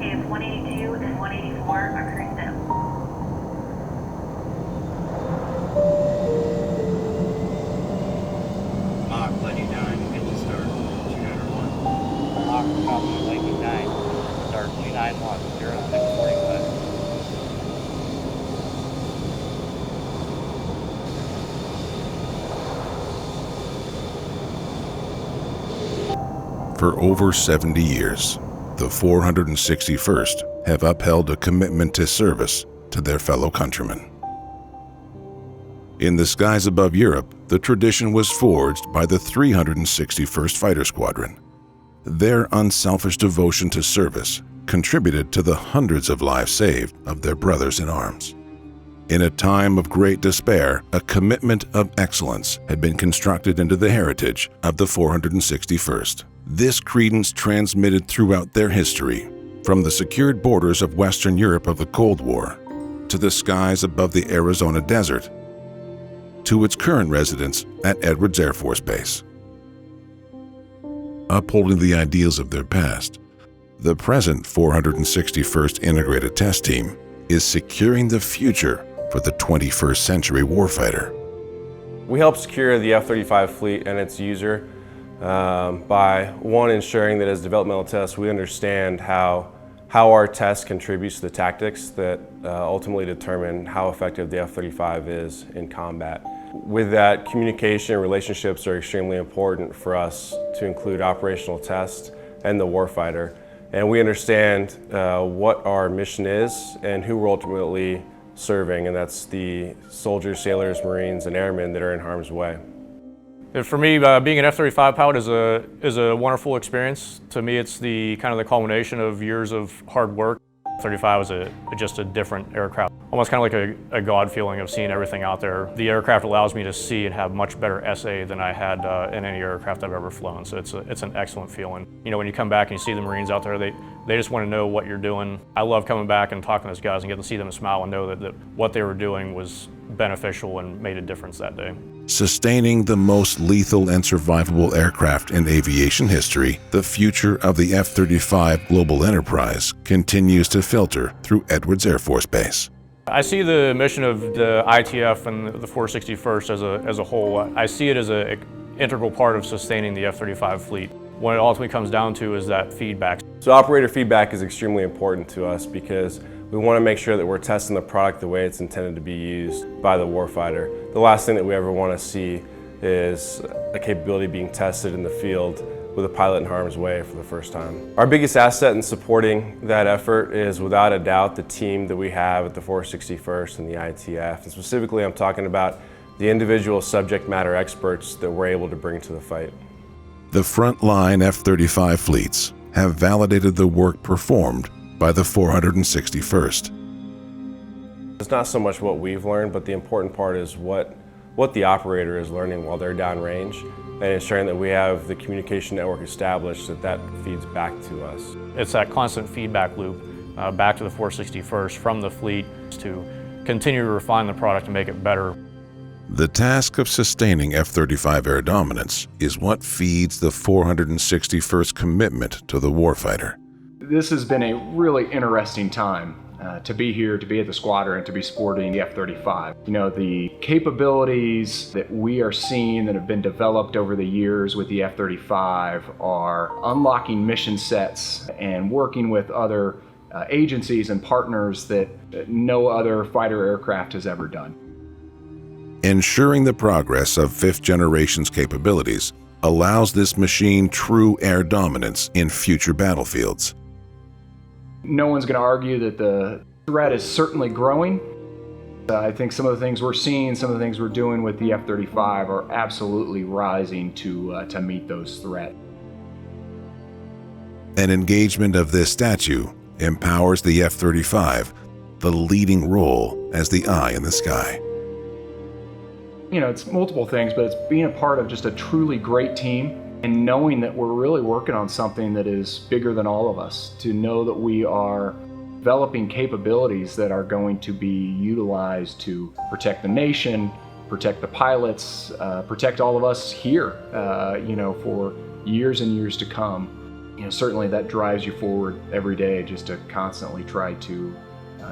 If 182 and 184 are cruised out. Mach Lightning 9, engine start, 201. Mach copy, Lightning 9, start 291, 0645. For over 70 years, the 461st have upheld a commitment to service to their fellow countrymen. In the skies above Europe, the tradition was forged by the 361st Fighter Squadron. Their unselfish devotion to service contributed to the hundreds of lives saved of their brothers in arms. In a time of great despair, a commitment of excellence had been constructed into the heritage of the 461st. This credence transmitted throughout their history, from the secured borders of Western Europe of the Cold War to the skies above the Arizona desert to its current residence at Edwards Air Force Base. Upholding the ideals of their past, the present 461st Integrated Test Team is securing the future for the 21st century warfighter. We help secure the F-35 fleet and its user by, one, ensuring that as developmental tests we understand how our test contributes to the tactics that ultimately determine how effective the F-35 is in combat. With that, communication and relationships are extremely important for us to include operational tests and the warfighter. And we understand what our mission is and who we're ultimately serving, and that's the soldiers, sailors, Marines, and airmen that are in harm's way. For me, being an F-35 pilot is a wonderful experience. To me, it's the kind of the culmination of years of hard work. F-35 is just a different aircraft, almost kind of like a God feeling of seeing everything out there. The aircraft allows me to see and have much better SA than I had in any aircraft I've ever flown, so it's an excellent feeling. You know, when you come back and you see the Marines out there, they just want to know what you're doing. I love coming back and talking to those guys and getting to see them smile and know that what they were doing was beneficial and made a difference that day. Sustaining the most lethal and survivable aircraft in aviation history, the future of the F-35 global enterprise continues to filter through Edwards Air Force Base. I see the mission of the ITF and the 461st as a whole. I see it as an integral part of sustaining the F-35 fleet. What it ultimately comes down to is that feedback. So operator feedback is extremely important to us because we want to make sure that we're testing the product the way it's intended to be used by the warfighter. The last thing that we ever want to see is a capability being tested in the field with a pilot in harm's way for the first time. Our biggest asset in supporting that effort is without a doubt the team that we have at the 461st and the ITF. And specifically, I'm talking about the individual subject matter experts that we're able to bring to the fight. The frontline F-35 fleets have validated the work performed by the 461st. It's not so much what we've learned, but the important part is what the operator is learning while they're downrange and ensuring that we have the communication network established that feeds back to us. It's that constant feedback loop back to the 461st from the fleet to continue to refine the product and make it better. The task of sustaining F-35 air dominance is what feeds the 461st commitment to the warfighter. This has been a really interesting time to be here, to be at the squadron, and to be supporting the F-35. You know, the capabilities that we are seeing that have been developed over the years with the F-35 are unlocking mission sets and working with other agencies and partners that no other fighter aircraft has ever done. Ensuring the progress of fifth generation's capabilities allows this machine true air dominance in future battlefields. No one's going to argue that the threat is certainly growing. I think some of the things we're seeing, some of the things we're doing with the F-35 are absolutely rising to meet those threats. An engagement of this statue empowers the F-35, the leading role as the eye in the sky. You know, it's multiple things, but it's being a part of just a truly great team and knowing that we're really working on something that is bigger than all of us, to know that we are developing capabilities that are going to be utilized to protect the nation, protect the pilots, protect all of us here, you know, for years and years to come. certainly that drives you forward every day just to constantly try to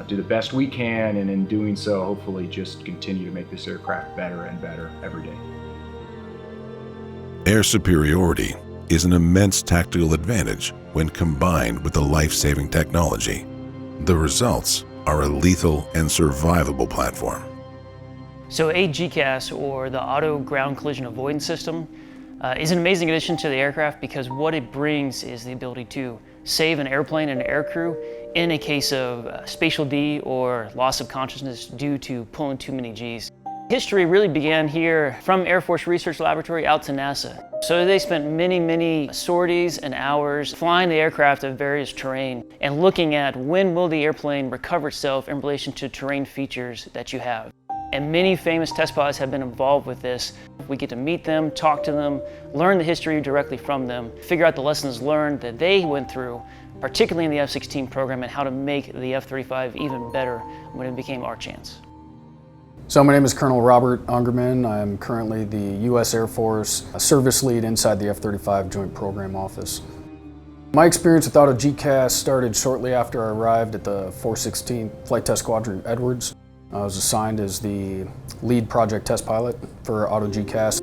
do the best we can, and in doing so, hopefully just continue to make this aircraft better and better every day. Air superiority is an immense tactical advantage when combined with the life-saving technology. The results are a lethal and survivable platform. So AGCAS, or the Auto Ground Collision Avoidance System, is an amazing addition to the aircraft because what it brings is the ability to save an airplane and an aircrew in a case of spatial D or loss of consciousness due to pulling too many Gs. History really began here from Air Force Research Laboratory out to NASA. So they spent many sorties and hours flying the aircraft of various terrain and looking at when will the airplane recover itself in relation to terrain features that you have. And many famous test pilots have been involved with this. We get to meet them, talk to them, learn the history directly from them, figure out the lessons learned that they went through, particularly in the F-16 program, and how to make the F-35 even better when it became our chance. So my name is Colonel Robert Ungerman. I'm currently the U.S. Air Force service lead inside the F-35 Joint Program Office. My experience with Auto GCAS started shortly after I arrived at the 416th Flight Test Squadron Edwards. I was assigned as the lead project test pilot for Auto GCAS.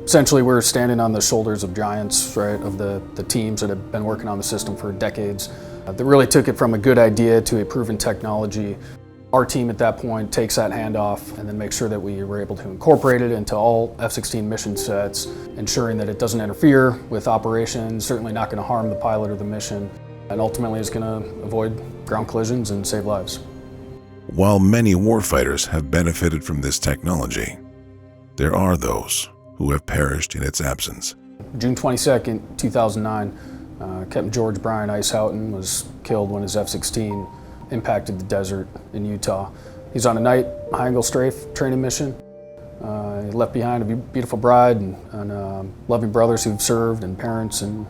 Essentially, we're standing on the shoulders of giants, right, of the teams that have been working on the system for decades. That really took it from a good idea to a proven technology. Our team at that point takes that handoff and then makes sure that we were able to incorporate it into all F-16 mission sets, ensuring that it doesn't interfere with operations, certainly not going to harm the pilot or the mission, and ultimately is going to avoid ground collisions and save lives. While many warfighters have benefited from this technology, there are those who have perished in its absence. June 22nd, 2009, Captain George Brian Ice-Houghton was killed when his F-16 impacted the desert in Utah. He's on a night high-angle strafe training mission. He left behind a beautiful bride and loving brothers who've served, and parents and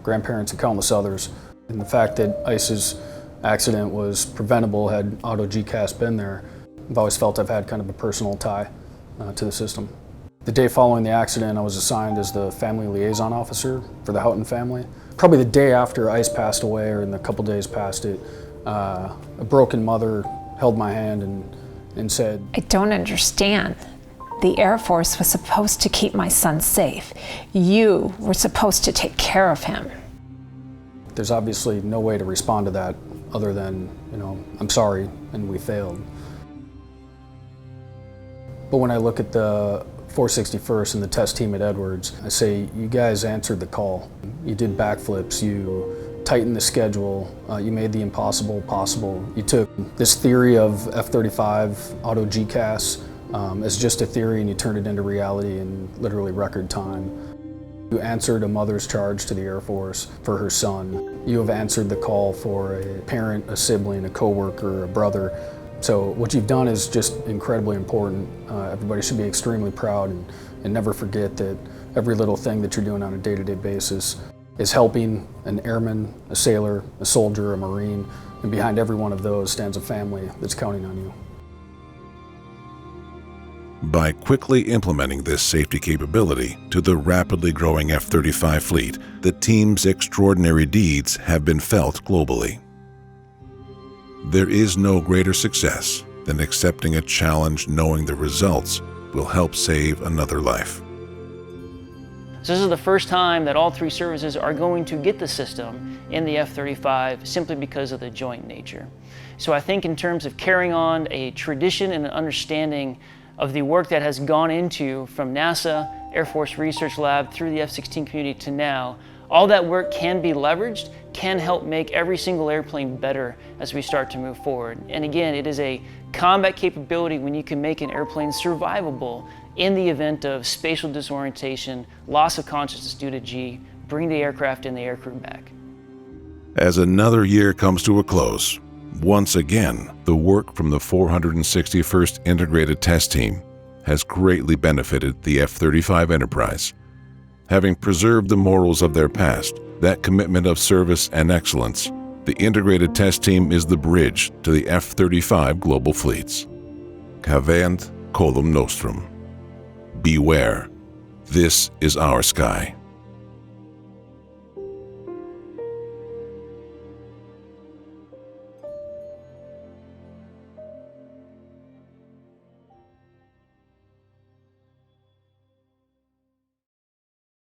grandparents and countless others. And the fact that Ice's accident was preventable had Auto GCAS been there, I've always felt I've had kind of a personal tie to the system. The day following the accident, I was assigned as the family liaison officer for the Houghton family. Probably the day after Ice passed away, or in the couple days past it, a broken mother held my hand and said, "I don't understand. The Air Force was supposed to keep my son safe. You were supposed to take care of him." There's obviously no way to respond to that other than, I'm sorry, and we failed. But when I look at the 461st and the test team at Edwards, I say, you guys answered the call. You did backflips, you tightened the schedule, you made the impossible possible. You took this theory of F-35 Auto GCAS as just a theory, and you turned it into reality in literally record time. You answered a mother's charge to the Air Force for her son. You have answered the call for a parent, a sibling, a coworker, a brother. So what you've done is just incredibly important. Everybody should be extremely proud and never forget that every little thing that you're doing on a day-to-day basis is helping an airman, a sailor, a soldier, a Marine, and behind every one of those stands a family that's counting on you. By quickly implementing this safety capability to the rapidly growing F-35 fleet, the team's extraordinary deeds have been felt globally. There is no greater success than accepting a challenge knowing the results will help save another life. So this is the first time that all three services are going to get the system in the F-35 simply because of the joint nature. So I think in terms of carrying on a tradition and an understanding of the work that has gone into from NASA, Air Force Research Lab, through the F-16 community to now, all that work can be leveraged, can help make every single airplane better as we start to move forward. And again, it is a combat capability when you can make an airplane survivable in the event of spatial disorientation, loss of consciousness due to G, bring the aircraft and the aircrew back. As another year comes to a close, once again, the work from the 461st Integrated Test Team has greatly benefited the F-35 enterprise. Having preserved the morals of their past, that commitment of service and excellence, the Integrated Test Team is the bridge to the F-35 global fleets. Caveant colum nostrum. Beware, this is our sky.